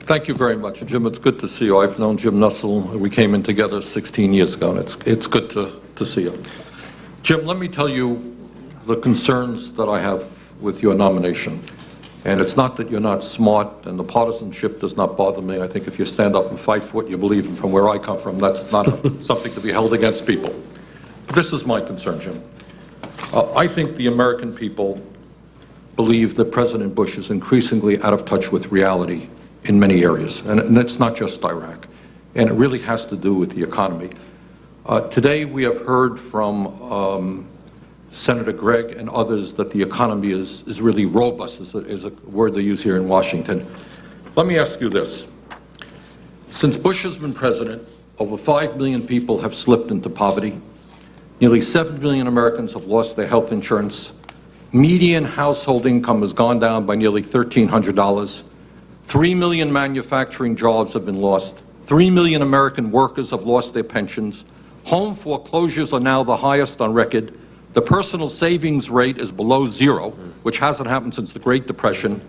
Thank you very much. Jim, it's good to see you. I've known Jim Nussel. We came in together 16 years ago, and it's good to see you. Jim, let me tell you the concerns that I have with your nomination. And it's not that you're not smart, and the partisanship does not bother me. I think if you stand up and fight for what you believe in from where I come from, that's not something to be held against people. But this is my concern, Jim. I think the American people believe that President Bush is increasingly out of touch with reality in many areas, and it's not just Iraq, and it really has to do with the economy. Today we have heard from Senator Gregg and others that the economy is really robust, is a word they use here in Washington. Let me ask you this. Since Bush has been president, over 5 million people have slipped into poverty. Nearly 7 million Americans have lost their health insurance. Median household income has gone down by nearly $1,300. 3 million manufacturing jobs have been lost. 3 million American workers have lost their pensions. Home foreclosures are now the highest on record. The personal savings rate is below zero, which hasn't happened since the Great Depression.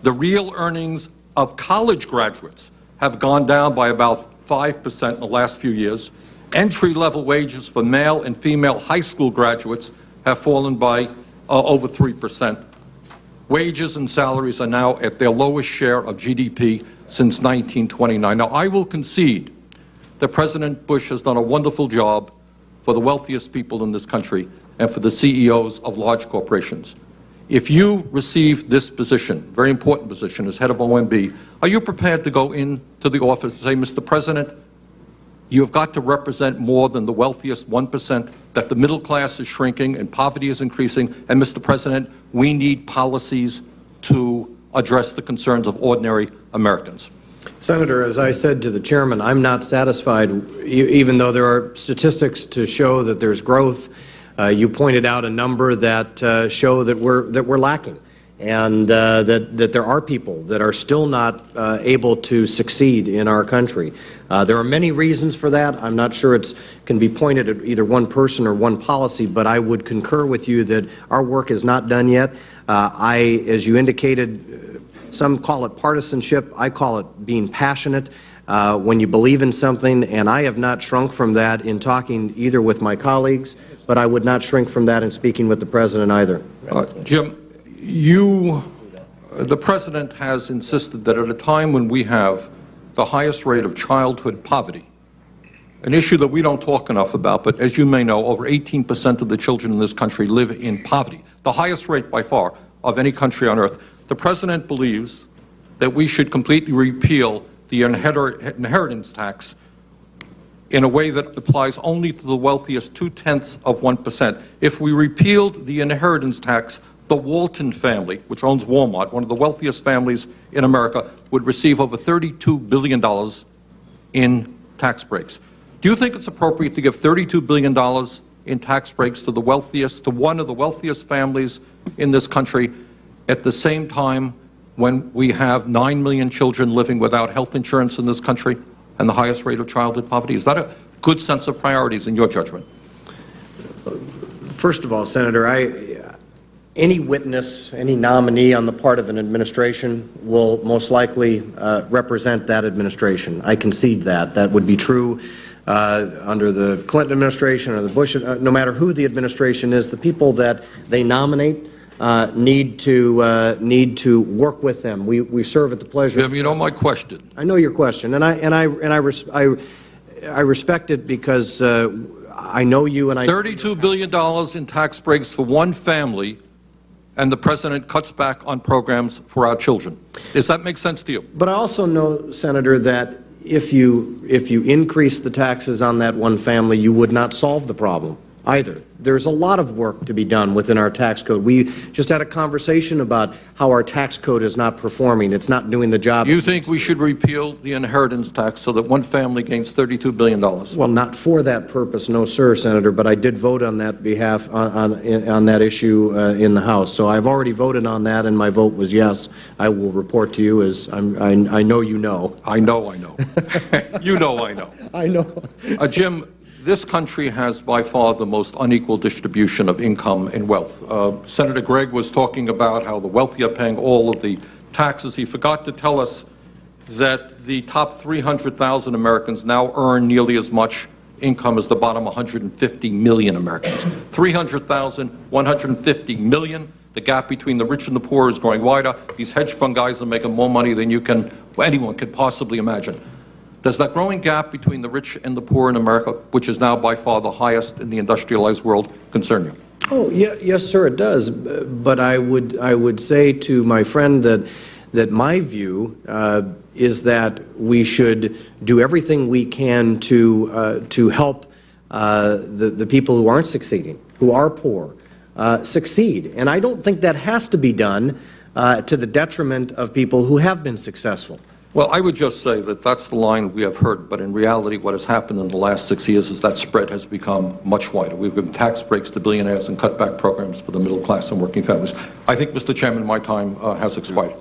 The real earnings of college graduates have gone down by about 5% in the last few years. Entry-level wages for male and female high school graduates have fallen by over 3%. Wages and salaries are now at their lowest share of GDP since 1929. Now, I will concede that President Bush has done a wonderful job for the wealthiest people in this country and for the CEOs of large corporations. If you receive this position, very important position, as head of OMB, are you prepared to go into the office and say, Mr. President, you have got to represent more than the wealthiest 1%, that the middle class is shrinking and poverty is increasing, and Mr. President, we need policies to address the concerns of ordinary Americans? Senator, as I said to the chairman, I'm not satisfied, even though there are statistics to show that there's growth. You pointed out a number that show that we're lacking, and that there are people that are still not able to succeed in our country. There are many reasons for that. I'm not sure it can be pointed at either one person or one policy, but I would concur with you that our work is not done yet. As you indicated, some call it partisanship. I call it being passionate. When you believe in something, and I have not shrunk from that in talking either with my colleagues, but I would not shrink from that in speaking with the President either. Jim, the President has insisted that at a time when we have the highest rate of childhood poverty, an issue that we don't talk enough about, but as you may know, over 18% of the children in this country live in poverty, the highest rate by far of any country on earth. The President believes that we should completely repeal the inheritance tax in a way that applies only to the wealthiest 0.2%. If we repealed the inheritance tax, the Walton family, which owns Walmart, one of the wealthiest families in America, would receive over $32 billion in tax breaks. Do you think it's appropriate to give $32 billion in tax breaks to the wealthiest, to one of the wealthiest families in this country, at the same time when we have 9 million children living without health insurance in this country and the highest rate of childhood poverty? Is that a good sense of priorities in your judgment? First of all, Senator, any witness, any nominee on the part of an administration will most likely represent that administration. I concede that. That would be true under the Clinton administration or the Bush, no matter who the administration is. The people that they nominate need to work with them. We serve at the pleasure. Jim, you know my question. I know your question, and I respect it because I know you, and I. $32 billion in tax breaks for one family, and the President cuts back on programs for our children. Does that make sense to you? But I also know, Senator, that if you increase the taxes on that one family, you would not solve the problem either. There's a lot of work to be done within our tax code. We just had a conversation about how our tax code is not performing. It's not doing the job. You think we should repeal the inheritance tax so that one family gains $32 billion? Well, not for that purpose, no, sir, Senator, but I did vote on that behalf, on that issue in the House. So I've already voted on that, and my vote was yes. I will report to you as I know you know. I know. You know I know. I know. Jim, this country has by far the most unequal distribution of income and wealth. Senator Gregg was talking about how the wealthy are paying all of the taxes. He forgot to tell us that the top 300,000 Americans now earn nearly as much income as the bottom 150 million Americans. 300,000, 150 million. The gap between the rich and the poor is growing wider. These hedge fund guys are making more money than anyone could possibly imagine. Does that growing gap between the rich and the poor in America, which is now by far the highest in the industrialized world, concern you? Oh, yeah, yes, sir, it does. But I would say to my friend that my view is that we should do everything we can to help the people who aren't succeeding, who are poor, succeed. And I don't think that has to be done to the detriment of people who have been successful. Well, I would just say that that's the line we have heard, but in reality what has happened in the last 6 years is that spread has become much wider. We've given tax breaks to billionaires and cutback programs for the middle class and working families. I think, Mr. Chairman, my time has expired.